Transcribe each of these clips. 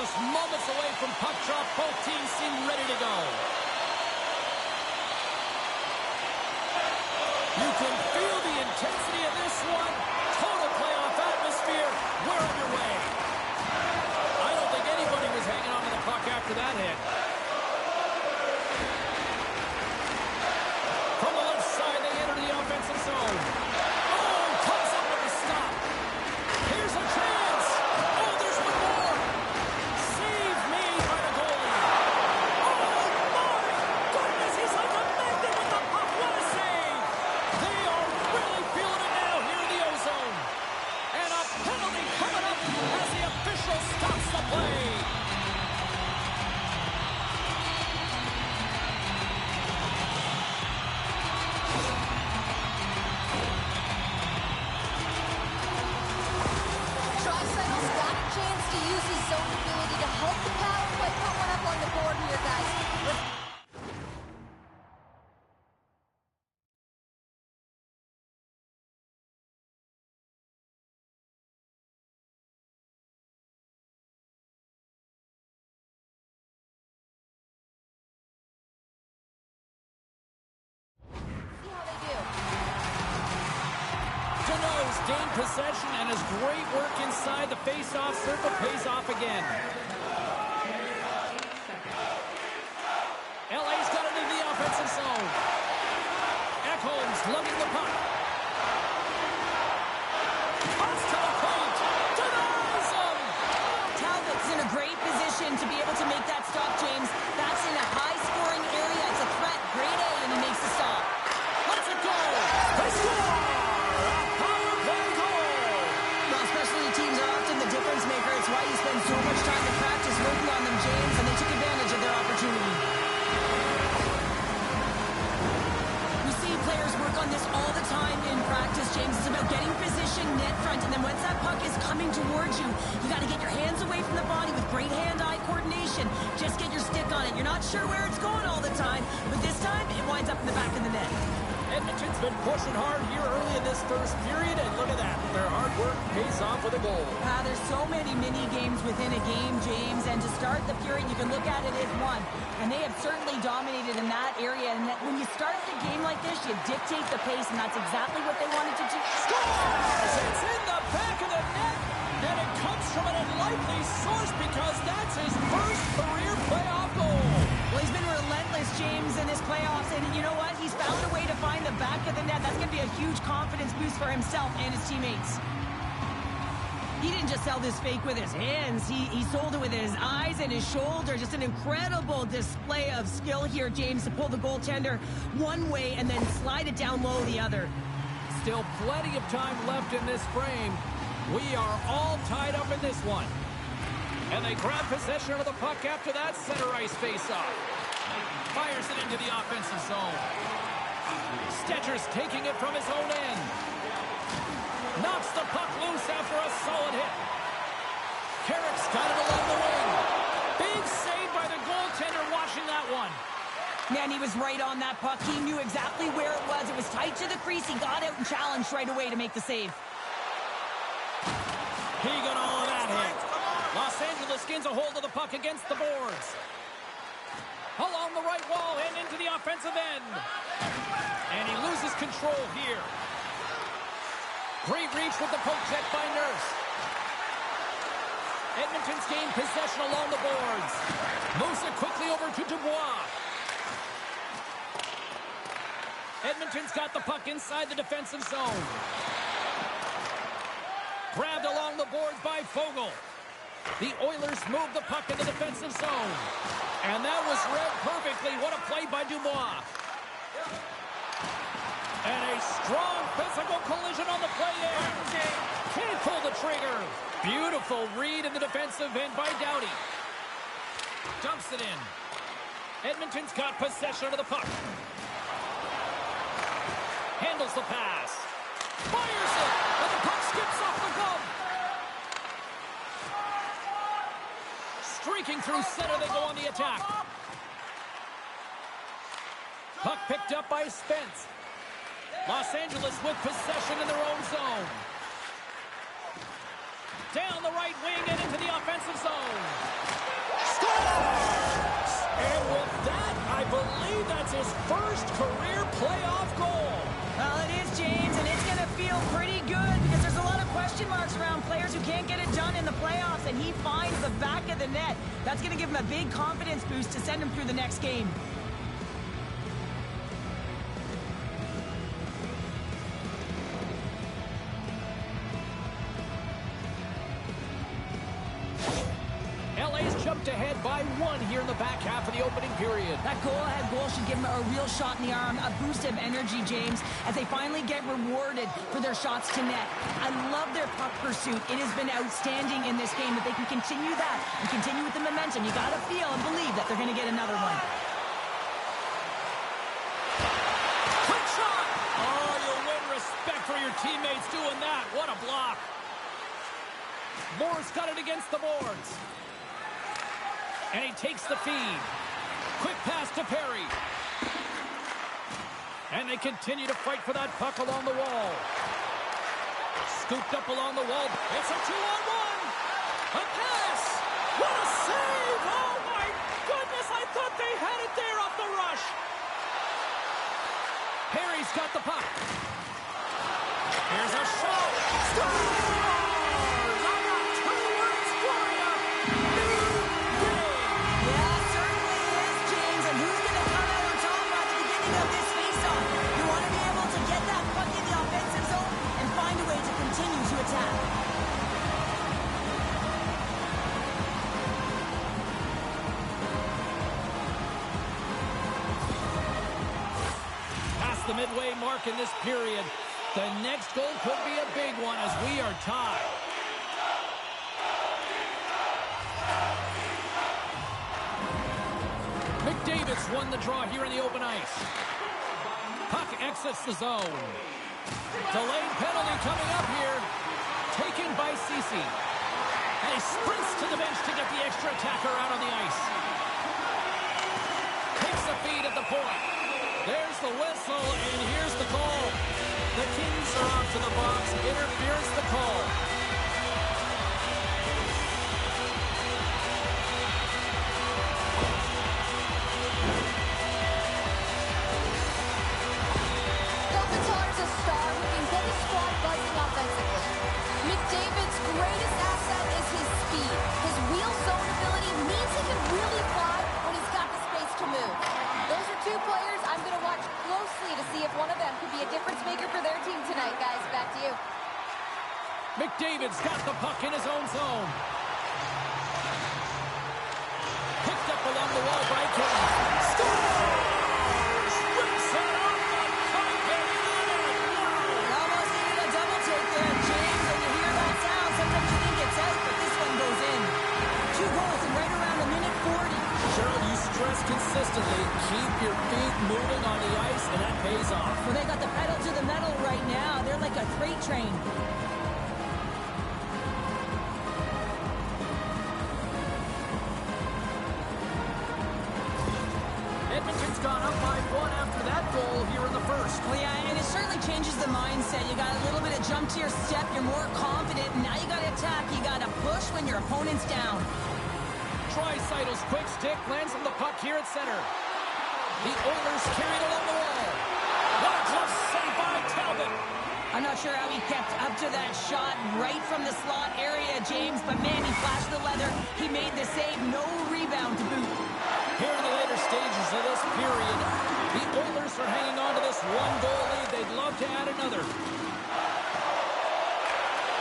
Just moments away from puck drop. Both teams seem ready to go. You can feel the intensity of this one. Total playoff atmosphere. We're underway. I don't think anybody was hanging on to the puck after that hit. From the left side, they enter the offensive zone. Oh, comes up with a stop. Here's a chance. Oh, there's one more. Save made by the goalie. Oh, my goodness. He's like a magnet with the puck. What a save. They are really feeling it now here in the O-zone. And a penalty coming up as the official stops the play. Drysdale's got a chance to use his zone ability to help the power play put one up on the board here, guys. See how they do. Cano's gained possession, and his great work inside the face-off circle pays off again. LA's got it in the offensive zone. Ekholm's lugging the puck. Pass to the point. Denies him. Talbot's in a great position to be able to make that stop, James. That's in a high-scoring area. It's a threat. Grade A, and he makes the stop. Let's it go. They score. A power play goal. Well, specialty teams are often the difference maker. It's why you spend so much time in practice working on them, James, and they took advantage of their opportunity. We see players work on this all the time in practice, James. It's about getting position net front, and then once that puck is coming towards you, you got to get your hands away from the body with great hand-eye coordination. Just get your stick on it. You're not sure where it's going all the time, but this time it winds up in the back of the net. Edmonton's been pushing hard here early in this first period, and look at that. Their hard work pays off with a goal. There's so many mini-games within a game, James, and to start the period, you can look at it as one. And they have certainly dominated in that area. And when you start the game like this, you dictate the pace, and that's exactly what they wanted to do. Scores! It's in the back of the net, and it comes from an unlikely source because that's his first career playoff goal. Well, he's been relentless, James, in his playoffs, and you know what? He's found a way to find the back of the net. That's going to be a huge confidence boost for himself and his teammates. He didn't just sell this fake with his hands. He sold it with his eyes and his shoulder. Just an incredible display of skill here, James, to pull the goaltender one way and then slide it down low the other. Still plenty of time left in this frame. We are all tied up in this one. And they grab possession of the puck after that center ice face-off. Fires it into the offensive zone. Stetcher's taking it from his own end. Knocks the puck loose after a solid hit. Carrick's got it along the wing. Big save by the goaltender watching that one. Man, he was right on that puck. He knew exactly where it was. It was tight to the crease. He got out and challenged right away to make the save. He got all of that hit. Los Angeles gains a hold of the puck against the boards. Along the right wall and into the offensive end. And he loses control here. Great reach with the poke check by Nurse. Edmonton's gained possession along the boards. Moves it quickly over to Dubois. Edmonton's got the puck inside the defensive zone. Grabbed along the boards by Fogle. The Oilers move the puck in the defensive zone. And that was read perfectly. What a play by Dubois. And a strong physical collision on the play there. Can't pull the trigger. Beautiful read in the defensive end by Doughty. Dumps it in. Edmonton's got possession of the puck. Handles the pass. Fires it. And the puck skips off the glove. Streaking through center, they go on the attack. Puck picked up by Spence. Los Angeles with possession in their own zone. Down the right wing and into the offensive zone. I believe that's his first career playoff goal. Well, it is, James, and it's going to feel pretty good because there's a lot of question marks around players who can't get it done in the playoffs, and he finds the back of the net. That's going to give him a big confidence boost to send him through the next game. Jumped ahead by 1 here in the back half of the opening period. That goal-ahead goal should give them a real shot in the arm, a boost of energy, James, as they finally get rewarded for their shots to net. I love their puck pursuit. It has been outstanding in this game. If they can continue that and continue with the momentum, you got to feel and believe that they're going to get another one. Quick shot! Oh, you'll win respect for your teammates doing that. What a block. Moore's got it against the boards. And he takes the feed. Quick pass to Perry. And they continue to fight for that puck along the wall. Scooped up along the wall. It's a 2-on-1. A pass. What a save. Oh, my goodness. I thought they had it there off the rush. Perry's got the puck. Here's a shot. Scores! I got 2 words for you. Past the midway mark in this period, the next goal could be a big one as we are tied. McDavid's won the draw here in the open ice. Puck exits the zone. Delayed penalty coming up here. Taken by Ceci. And he sprints to the bench to get the extra attacker out on the ice. Takes the feed at the point. There's the whistle, and here's the call. The Kings are off to the box. Interference the call. Kopitar's a star who can get his squad buzzing offensively. McDavid's greatest asset is his speed. His wheel zone ability means he can really fly when he's got the space to move. Those are 2 players I'm going to watch closely to see if one of them could be a difference maker for their team tonight, guys. Back to you. McDavid's got the puck in his own zone. Picked up along the wall by Kane. Scores! Rips it off the carpet. Almost needed a double take there, James. When you hear that sound, sometimes you think it's out, but this one goes in. 2 goals in right around a minute 40. Cheryl, you stress consistently, keep your feet moving on the ice, and that pays off. Well, they got the pedal to the metal right now. They're like a freight train. Edmonton's gone up by 1 after that goal here in the first. Well, yeah, and it certainly changes the mindset. You got a little bit of jump to your step. You're more confident, and now you got to attack. You got to push when your opponent's down. Draisaitel's quick stick lands on the puck here at center. The Oilers carried along the wall. What a close save by Talbot. I'm not sure how he kept up to that shot right from the slot area, James, but man, he flashed the leather. He made the save. No rebound to boot. Here in the later stages of this period, the Oilers are hanging on to this 1-goal lead. They'd love to add another.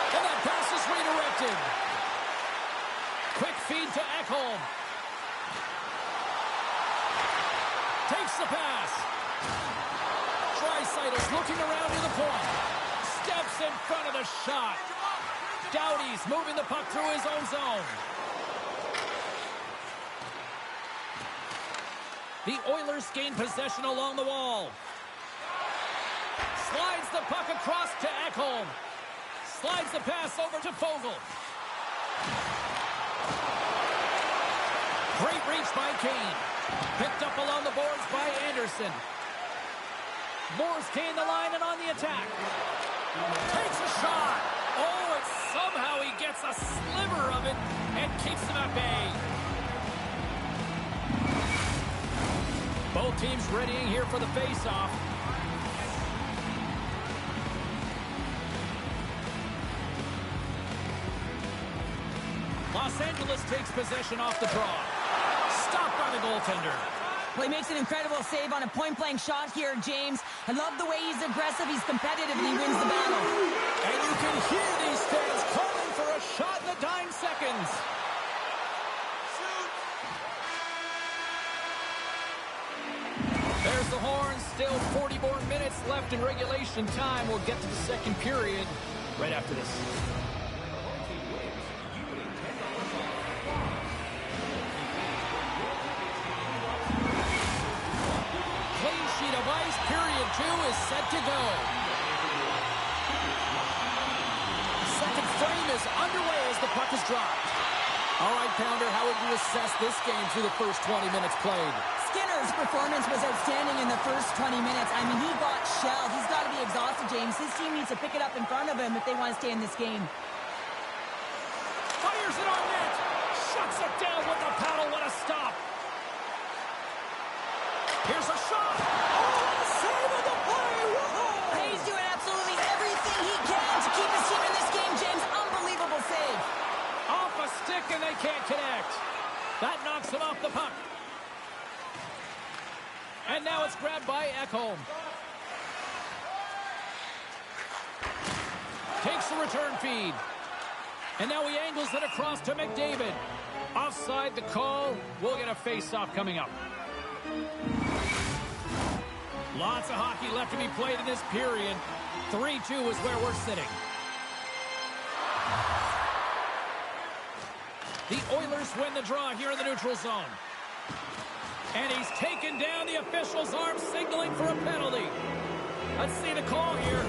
And that pass is redirected. Quick feed to Ekholm. Takes the pass. Draisaitl's looking around to the point. Steps in front of the shot. Doughty's moving the puck through his own zone. The Oilers gain possession along the wall. Slides the puck across to Ekholm. Slides the pass over to Fogle. Great reach by Kane. Picked up along the boards by Anderson. Moore's gained the line and on the attack. Takes a shot. Oh, and somehow he gets a sliver of it and keeps him at bay. Both teams readying here for the face-off. Los Angeles takes possession off the draw. Stopped by the goaltender. Well, he makes an incredible save on a point-blank shot here, James. I love the way he's aggressive, he's competitive, and he wins the battle. And you can hear these fans calling for a shot in the dying seconds. There's the horn. Still 40 more minutes left in regulation time. We'll get to the second period right after this. Clean sheet of ice. Period 2 is set to go. Second frame is underway as the puck is dropped. All right, Pounder, how would you assess this game through the first 20 minutes played? Skinner's performance was outstanding in the first 20 minutes. I mean, he got shelled. He's got to be exhausted, James. His team needs to pick it up in front of him if they want to stay in this game. Fires it on net. Shuts it down with the paddle. What a stop. Here's a shot. Oh, a save of the play. Whoa. He's doing absolutely everything he can to keep his team in this game, James. Unbelievable save. Off a stick, and they can't connect. That knocks him off the puck. And now it's grabbed by Ekholm. Takes the return feed. And now he angles it across to McDavid. Offside the call. We'll get a face-off coming up. Lots of hockey left to be played in this period. 3-2 is where we're sitting. The Oilers win the draw here in the neutral zone. And he's taken down. The official's arm signaling for a penalty. Let's see the call here.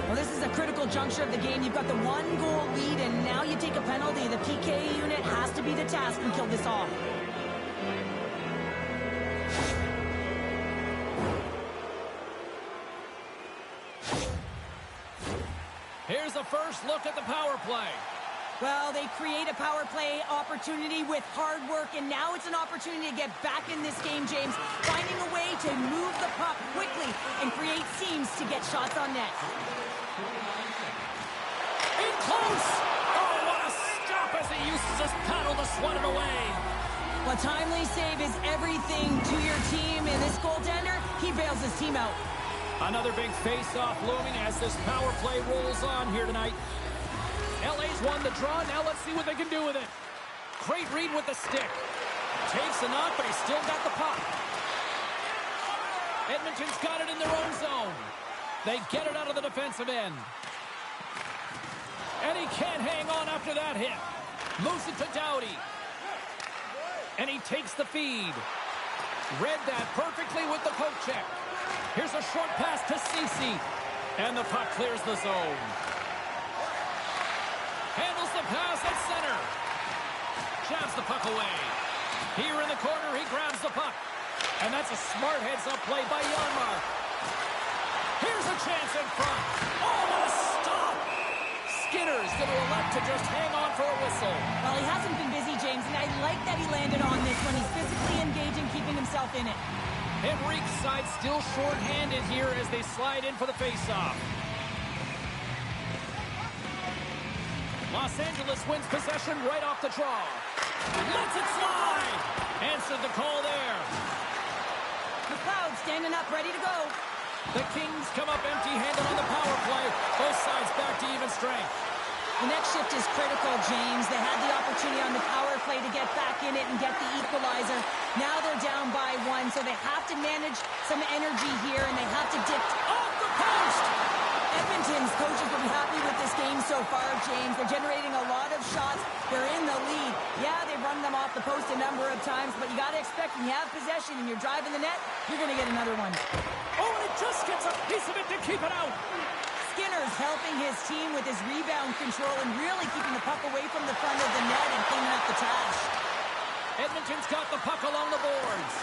Well, this is a critical juncture of the game. You've got the 1-goal lead, and now you take a penalty. The PK unit has to be the task and kill this off. Here's a first look at the power play. Well, they create a power play opportunity with hard work, and now it's an opportunity to get back in this game, James. Finding a way to move the puck quickly and create seams to get shots on net. In close! Oh, what a stop as he uses his paddle to swat it away. Well, timely save is everything to your team, and this goaltender, he bails his team out. Another big face-off looming as this power play rolls on here tonight. LA's won the draw. Now let's see what they can do with it. Great read with the stick. Takes a knock, but he's still got the puck. Edmonton's got it in their own zone. They get it out of the defensive end. And he can't hang on after that hit. Moves it to Doughty. And he takes the feed. Read that perfectly with the poke check. Here's a short pass to Ceci. And the puck clears the zone. Handles the pass at center. Jabs the puck away. Here in the corner, he grabs the puck. And that's a smart heads-up play by Janmark. Here's a chance in front. Oh, what a stop! Skinner's going to elect to just hang on for a whistle. Well, he hasn't been busy, James, and I like that he landed on this when he's physically engaging, keeping himself in it. Henrique's side still short-handed here as they slide in for the face-off. Los Angeles wins possession right off the draw. Lets it slide. Answered the call there. McLeod standing up, ready to go. The Kings come up empty-handed on the power play. Both sides back to even strength. The next shift is critical, James. They had the opportunity on the power play to get back in it and get the equalizer. Now they're down by 1, so they have to manage some energy here, and they have to dip off the post. Edmonton's coaches will be happy with this game so far, James. They're generating a lot of shots. They're in the lead. Yeah, they've run them off the post a number of times, but you got to expect when you have possession and you're driving the net, you're going to get another one. Oh, and it just gets a piece of it to keep it out. Skinner's helping his team with his rebound control and really keeping the puck away from the front of the net and cleaning up the trash. Edmonton's got the puck along the boards.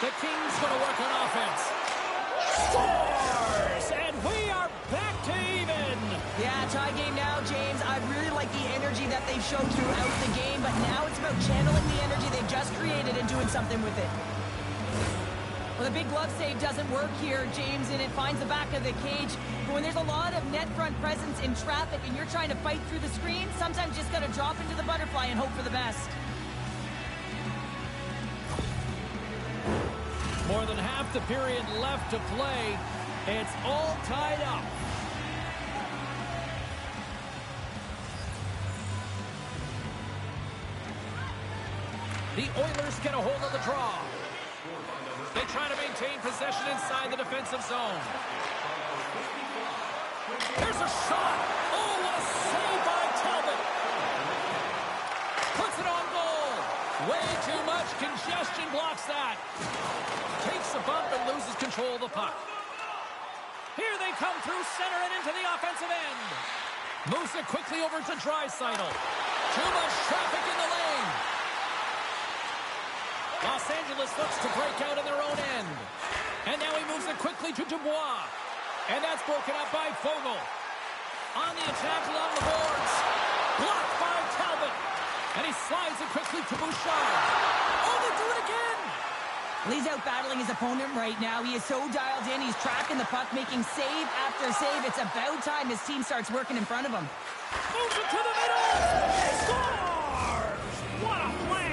The Kings going to work on offense. Scores! And we are back to even. Yeah, tie game now, James. I really like the energy that they've shown throughout the game, but now it's about channeling the energy they've just created and doing something with it. Well, the big glove save doesn't work here, James, and it finds the back of the cage. But when there's a lot of net front presence in traffic and you're trying to fight through the screen, sometimes you just got to drop into the butterfly and hope for the best. More than half the period left to play. It's all tied up. The Oilers get a hold of the draw. They try to maintain possession inside the defensive zone. Here's a shot. Oh, what a save by Talbot. Puts it on goal. Way too much congestion blocks that. Takes a bump and loses control of the puck. Here they come through center and into the offensive end. Moves it quickly over to Draisaitl. Too much traffic in the lane. Los Angeles looks to break out in their own end. And now he moves it quickly to Dubois. And that's broken up by Fogle. On the attack along the boards. Blocked by Talbot. And he slides it quickly to Bouchard. Oh, they do it again! Well, he's out battling his opponent right now. He is so dialed in. He's tracking the puck, making save after save. It's about time his team starts working in front of him. Moves it to the middle! Scores! What a play!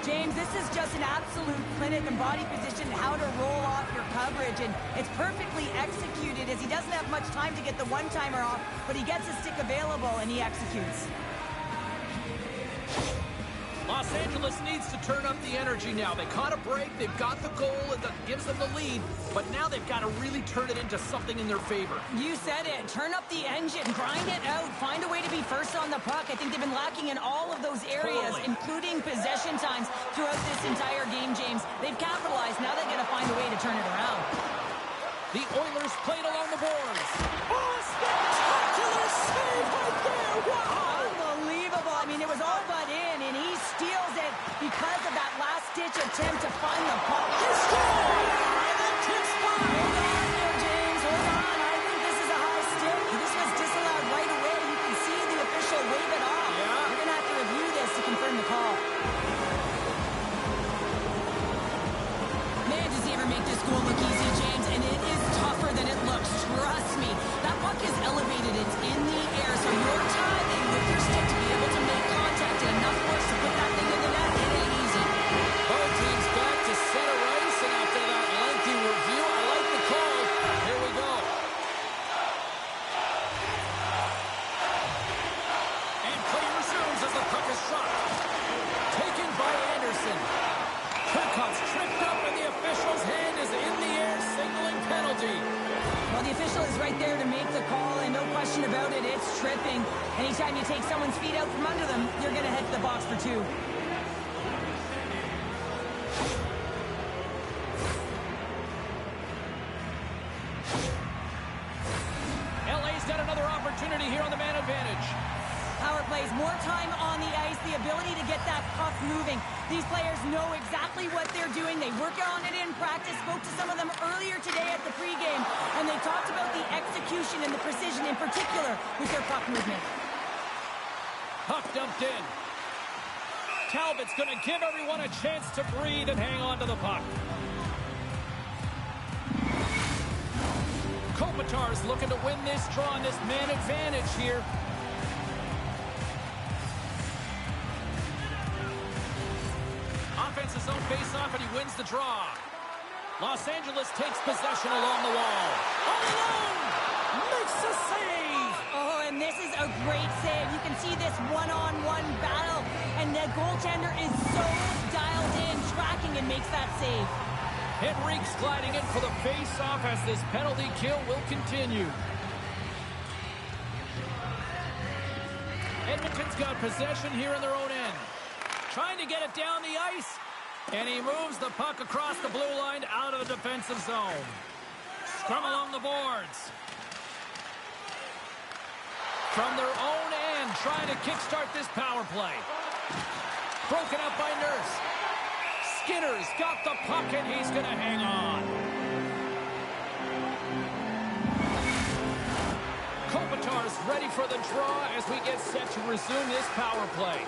James, this is just an absolute clinic and body position, how to roll off your coverage, and it's perfectly executed as he doesn't have much time to get the one-timer off, but he gets his stick available and he executes. Los Angeles needs to turn up the energy now. They caught a break, they've got the goal, and that gives them the lead, but now they've got to really turn it into something in their favor. You said it. Turn up the engine, grind it out, find a way to be first on the puck. I think they've been lacking in all of those areas, including possession times throughout this entire game, James. They've capitalized. Now they've got to find a way to turn it around. The Oilers played along the boards. Oh, spectacular save right there! Wow! Unbelievable. I mean, it was all but in, and he steals it because of that last-ditch attempt to find the puck. He scored! And that kicks by! Hold on there, James. Hold on. I think this is a high stick. This was disallowed right away. You can see the official wave it off. Yeah. You're going to have to review this to confirm the call. Man, does he ever make this goal look easy, James? And it is tougher than it looks. Trust me. That puck is elevated. It's in the air. So you're timing with your stick to be able to make contact and enough force to put that thing in the net. It ain't easy. Both teams back to center ice, and after that lengthy review, I like the call. Here we go. And play resumes as the puck is shot. Taken by Anderson. Turcotte's tripped up, and the official's hand is in the air, signaling penalty. Well, the official is right there to make the call, and no question about it, it's tripping. Anytime you take someone's feet out from under them, you're going to hit the box for two. LA's got another opportunity here on the man advantage. Power plays, more time on the ice, the ability to get that puck moving. These players know exactly what they're doing. They work on it in practice. Spoke to some of them earlier today at the pregame, and they talked about the execution and the precision in particular with their puck movement. Puck dumped in. Talbot's going to give everyone a chance to breathe and hang on to the puck. Kopitar's looking to win this draw on this man advantage here. Offense's own face-off, and he wins the draw. Los Angeles takes possession along the wall. All alone! Makes a save! Oh, and this is a great save. You can see this one-on-one battle, and the goaltender is so dialed in, tracking, and makes that save. Henrique's gliding in for the face-off as this penalty kill will continue. Edmonton's got possession here in their own end. Trying to get it down the ice, and he moves the puck across the blue line out of the defensive zone. Scrum along the boards. From their own end, trying to kickstart this power play. Broken up by Nurse. Skinner's got the puck, and he's going to hang on. Kopitar Stars ready for the draw as we get set to resume this power play.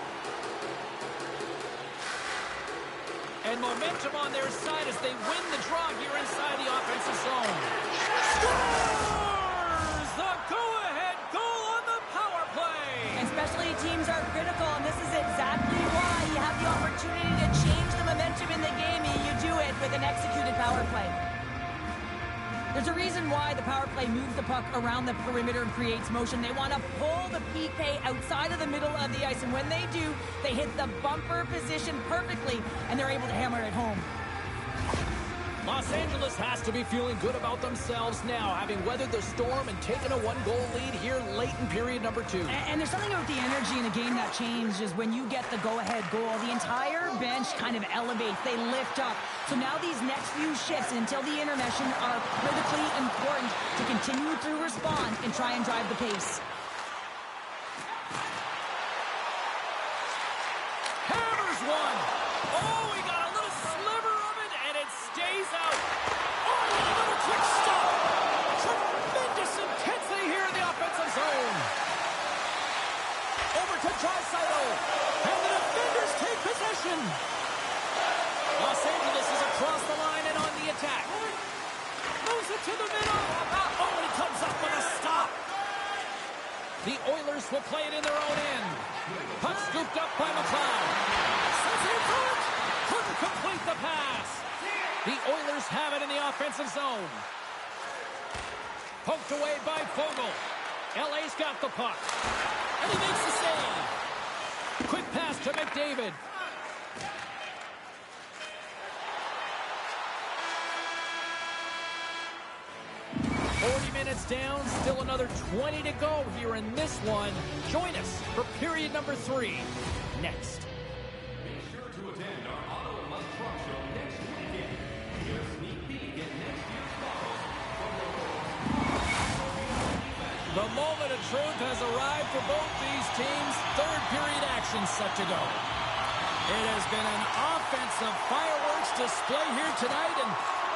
And momentum on their side as they win the draw here inside the offensive zone. Scores! The go-ahead goal on the power play! And specialty teams are critical, and this is exactly why you have the opportunity to change the momentum in the game, and you do it with an executed power play. There's a reason why the power play moves the puck around the perimeter and creates motion. They want to pull the PK outside of the middle of the ice, and when they do, they hit the bumper position perfectly, and they're able to hammer it home. Los Angeles has to be feeling good about themselves now, having weathered the storm and taken a one-goal lead here late in period number 2. And there's something about the energy in a game that changes when you get the go-ahead goal. The entire bench kind of elevates. They lift up. So now these next few shifts until the intermission are critically important to continue to respond and try and drive the pace. Hammers one! Oh, he got a little sliver of it, and it stays out. Oh, a little quick stop. Tremendous intensity here in the offensive zone. Over to Draisaitl, and the defenders take possession. Los Angeles is across the line and on the attack. Moves it to the middle. Oh, and he comes up with a stop. The Oilers will play it in their own end. Puck scooped up by McLeod. Sends it in front. Couldn't complete the pass. The Oilers have it in the offensive zone. Poked away by Fogle. LA's got the puck. And he makes the save. Quick pass to McDavid. Minutes down, still another 20 to go here in this one. Join us for period number 3 next. Make sure to attend our Auto and Light Truck Show next weekend. Get a sneak peek at next year's models from the moment of truth has arrived for both these teams. Third period action set to go. It has been an offensive fireworks display here tonight, and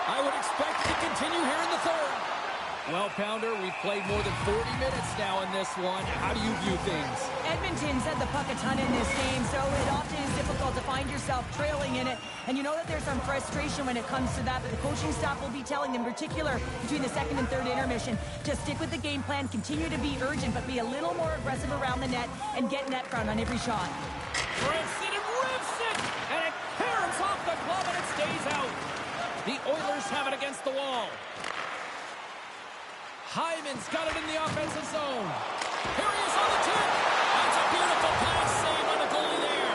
I would expect it to continue here in the third. Well, Pounder, we've played more than 40 minutes now in this one. How do you view things? Edmonton's had the puck a ton in this game, so it often is difficult to find yourself trailing in it. And you know that there's some frustration when it comes to that, but the coaching staff will be telling them, in particular between the second and third intermission, to stick with the game plan, continue to be urgent, but be a little more aggressive around the net and get net front on every shot. Rips it and rips it! And it parents off the glove and it stays out. The Oilers have it against the wall. Hyman's got it in the offensive zone. Here he is on the tip. That's a beautiful pass save on the goalie there.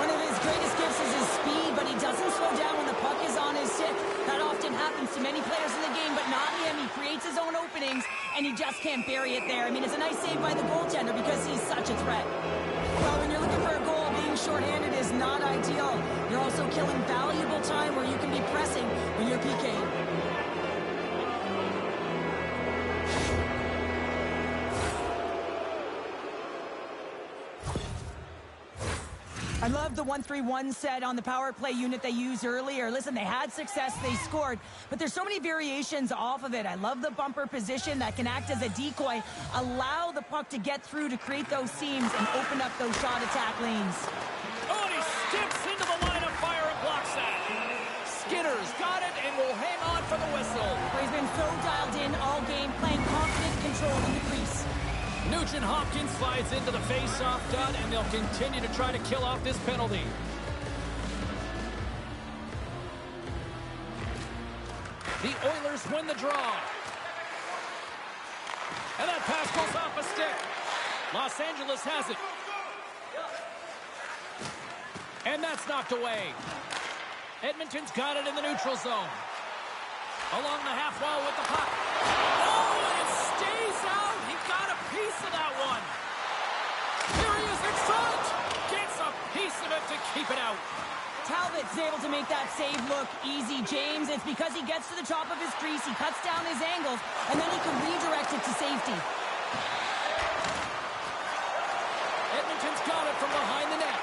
One of his greatest gifts is his speed, but he doesn't slow down when the puck is on his stick. That often happens to many players in the game, but not him. He creates his own openings, and he just can't bury it there. I mean, it's a nice save by the goaltender because he's such a threat. Well, when you're looking for a goal, being shorthanded is not ideal. You're also killing valuable time where you can be pressing when you're PK'd. I love the 1-3-1 set on the power play unit they used earlier. Listen, they had success, they scored, but there's so many variations off of it. I love the bumper position that can act as a decoy, allow the puck to get through to create those seams and open up those shot attack lanes. Oh, and he steps into the line of fire and blocks that. Skinner's got it and will hang on for the whistle. He's been so dialed in all game, playing confident control in the crease. Nugent Hopkins slides into the face-off dot, and they'll continue to try to kill off this penalty. The Oilers win the draw. And that pass goes off a stick. Los Angeles has it. And that's knocked away. Edmonton's got it in the neutral zone. Along the half wall with the puck. Oh, and it stays out. He got a piece of that one. Here he is in front. Gets a piece of it to keep it out. Talbot's able to make that save look easy, James. It's because he gets to the top of his crease, he cuts down his angles, and then he can redirect it to safety. Edmonton's got it from behind the net.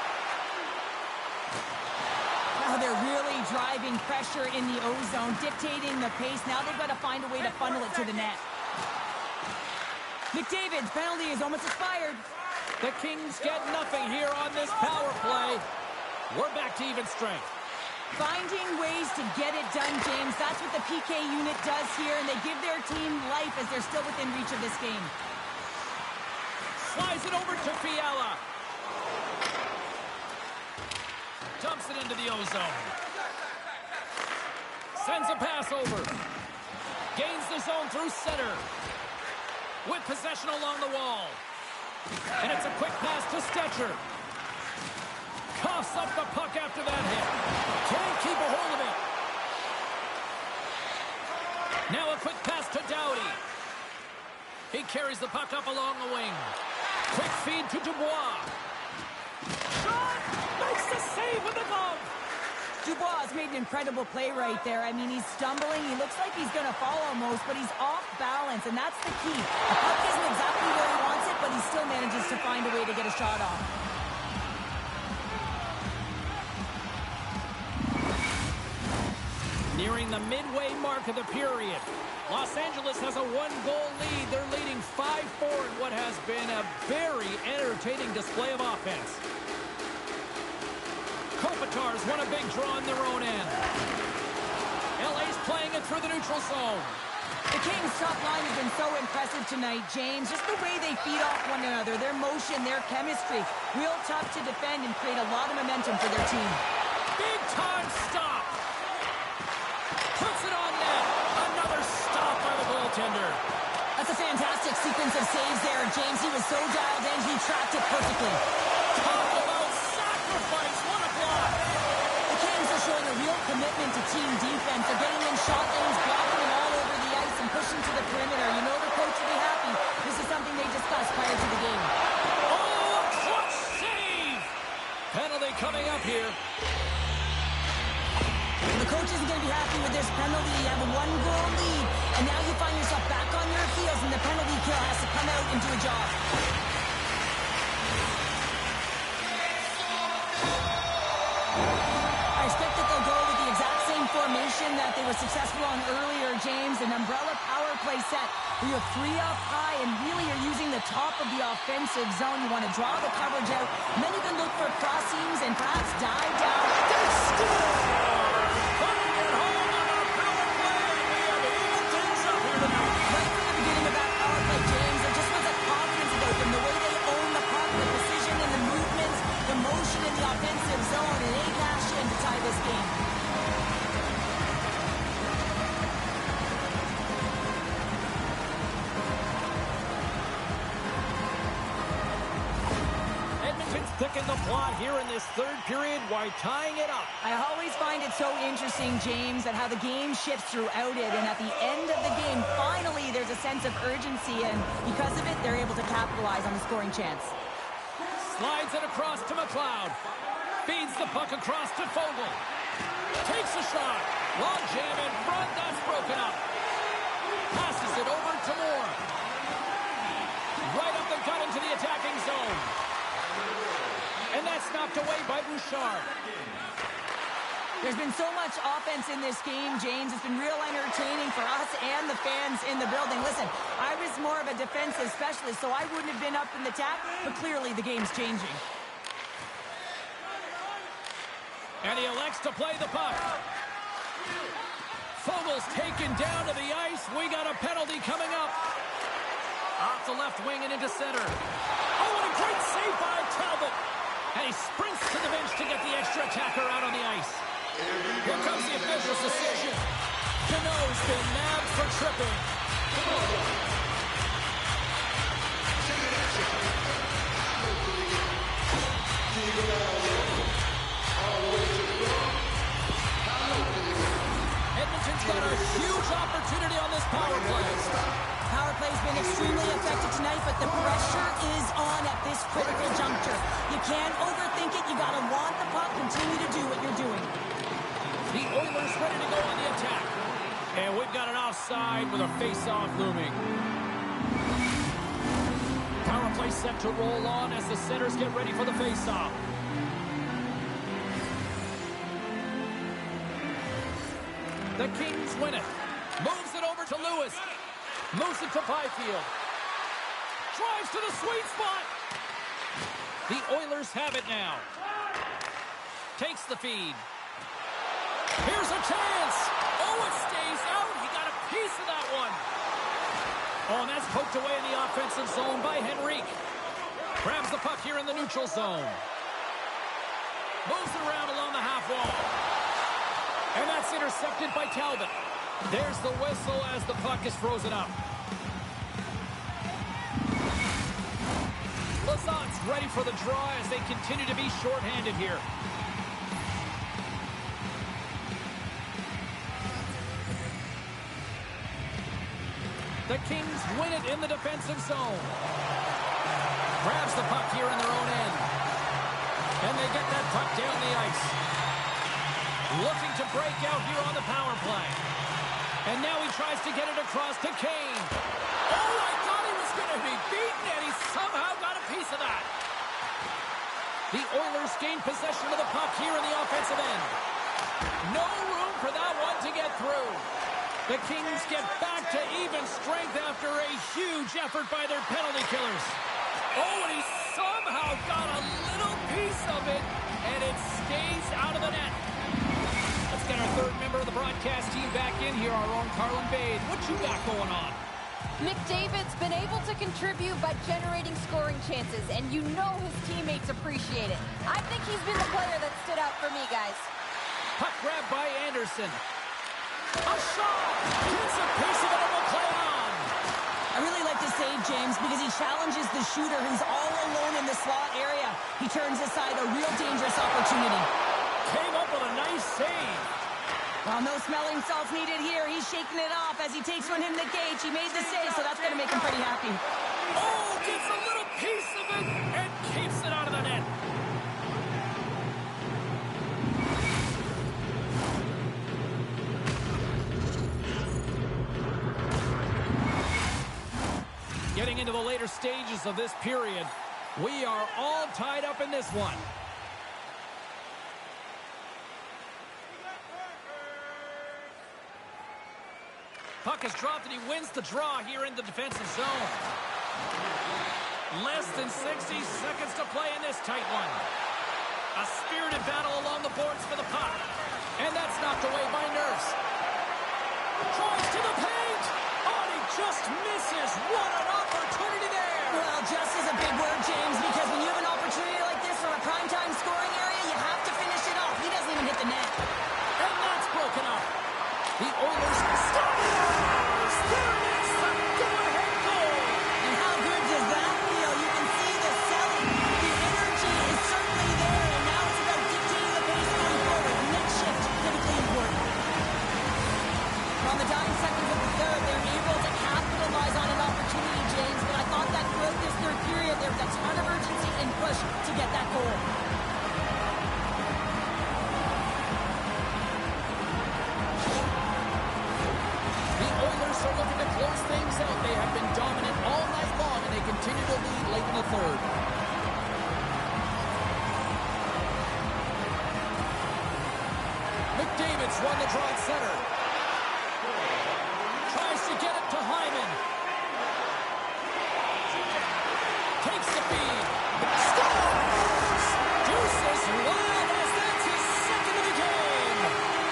Now they're really driving pressure in the O-zone, dictating the pace. Now they've got to find a way to funnel it to the net. McDavid's penalty is almost expired. The Kings get nothing here on this power play. We're back to even strength. Finding ways to get it done, James. That's what the PK unit does here, and they give their team life as they're still within reach of this game. Slides it over to Fiala. Dumps it into the O-zone. Sends a pass over. Gains the zone through center. With possession along the wall. And it's a quick pass to Stetcher. Coughs up the puck after that hit. Can't keep a hold of it. Now a quick pass to Doughty. He carries the puck up along the wing. Quick feed to Dubois. Shot! Makes the save with the glove. Dubois has made an incredible play right there. I mean, he's stumbling. He looks like he's going to fall almost, but he's off balance, and that's the key. The puck isn't exactly where he wants it, but he still manages to find a way to get a shot off. Nearing the midway mark of the period. Los Angeles has a one-goal lead. They're leading 5-4 in what has been a very entertaining display of offense. Kopitar's won a big draw in their own end. LA's playing it through the neutral zone. The Kings' top line has been so impressive tonight, James. Just the way they feed off one another, their motion, their chemistry. Real tough to defend and create a lot of momentum for their team. Big-time stop. Puts it on net. Another stop by the goaltender. That's a fantastic sequence of saves there, James. He was so dialed in, he tracked it perfectly. Talk about sacrifice. What a block. The Kings are showing a real commitment to team defense. They're getting in shot lanes, blocking it all over the ice, and pushing to the perimeter. You know the coach will be happy. This is something they discussed prior to the game. Oh, clutch save. Penalty coming up here. The coach isn't going to be happy with this penalty. You have a one-goal lead, and now you find yourself back on your heels, and the penalty kill has to come out and do a job. I expect that they'll go with the exact same formation that they were successful on earlier, James, an umbrella power play set where you have three up high, and really you're using the top of the offensive zone. You want to draw the coverage out, and then you can look for cross seams and perhaps dive down. Offensive zone, and they cash in to tie this game. Edmonton's picking the plot here in this third period while tying it up. I always find it so interesting, James, at how the game shifts throughout it, and at the end of the game, finally there's a sense of urgency, and because of it, they're able to capitalize on the scoring chance. Slides it across to McLeod. Feeds the puck across to Fogle. Takes a shot. Long jam in front. That's broken up. Passes it over to Moore. Right up the gut into the attacking zone. And that's knocked away by Bouchard. There's been so much offense in this game, James. It's been real entertaining for us and the fans in the building. Listen, I was more of a defensive specialist, so I wouldn't have been up in the tap, but clearly the game's changing. And he elects to play the puck. Fogle's taken down to the ice. We got a penalty coming up. Off the left wing and into center. Oh, what a great save by Talbot. And he sprints to the bench to get the extra attacker out on the ice. Here comes the official's decision. Cano's been nabbed for tripping. Edmonton's got a huge opportunity on this power play. Power play's been extremely effective tonight, but the pressure is on at this critical juncture. You can't overthink it. You got to want the puck. Continue to do what you're doing. The Oilers ready to go on the attack. And we've got an offside with a face-off looming. Power play set to roll on as the centers get ready for the face-off. The Kings win it. Moves it over to Lewis. Moves it to Byfield. drives to the sweet spot. The Oilers have it now. Takes the feed. Here's a chance. Oh, it stays out. He got a piece of that one. Oh, and that's poked away in the offensive zone by Henrique. Grabs the puck here in the neutral zone. Moves it around along the half wall. And that's intercepted by Talbot. There's the whistle as the puck is frozen up. Lazat's ready for the draw as they continue to be shorthanded here. The Kings win it in the defensive zone. Grabs the puck here in their own end. And they get that puck down the ice. Looking to break out here on the power play. And now he tries to get it across to Kane. Oh, I thought he was going to be beaten, and he somehow got a piece of that. The Oilers gain possession of the puck here in the offensive end. No room for that one to get through. The Kings get back to even strength after a huge effort by their penalty killers. Oh, and he somehow got a little piece of it, and it stays out of the net. Let's get our third member of the broadcast team back in here, our own Carlin Bade. What you got going on? McDavid's been able to contribute by generating scoring chances, and you know his teammates appreciate it. I think he's been the player that stood out for me, guys. Puck grab by Anderson. A shot! Gets a piece of it and will play on. I really like to save James because he challenges the shooter who's all alone in the slot area. He turns aside a real dangerous opportunity. Came up with a nice save. Well, no smelling salts needed here. He's shaking it off as he takes from him the gauge. He made the save, so that's going to make him pretty happy. Oh, gets a little piece of it and keeps it out of the net. Getting into the later stages of this period, we are all tied up in this one. Puck is dropped and he wins the draw here in the defensive zone. Less than 60 seconds to play in this tight one. A spirited battle along the boards for the puck. And that's knocked away by Nurse. Tries to the paint. Oh, he just misses. What an opportunity there. Well, just is a big word, James, because when you have an opportunity like this from a primetime scoring area, you have to finish it off. He doesn't even hit the net. And that's broken up. The Oilers stop. There it is, the go-ahead goal. And how good does that feel? You can see the selling. The energy is certainly there, and now it's about dictating the pace going forward. Next shift, critically important. On the dying seconds of the third, they're able to capitalize on an opportunity, James, but I thought that throughout this third period, there was a ton of urgency and push to get that goal. Are looking to close things out. They have been dominant all night long, and they continue to lead late in the third. McDavid's won the draw at center. Tries to get it to Hyman. Takes the feed. Scores! Deuces wild as that's his second of the game.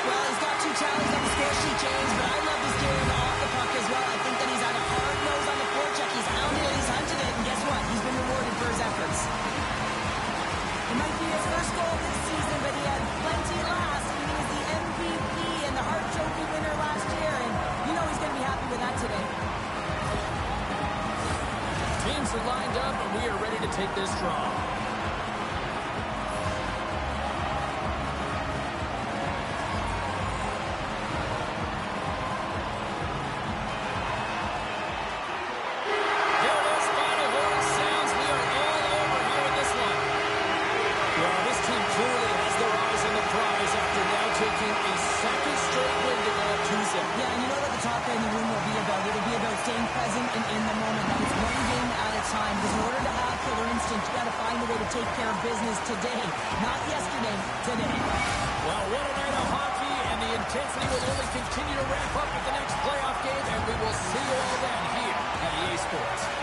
Well, he's got 2 tallies on the score sheet, James, but I love his game off the puck as well. I think that he's had a hard nose on the forecheck. He's hounded it, he's hunted it, and guess what? He's been rewarded for his efforts. It might be his first goal this season, but he had plenty last. He was the MVP and the Hart Trophy winner last year, and you know he's going to be happy with that today. Teams are lined up, and we are ready to take this draw. Take care of business today, not yesterday, today. Well, what a night of hockey, and the intensity will only continue to ramp up at the next playoff game, and we will see you all then here at EA Sports.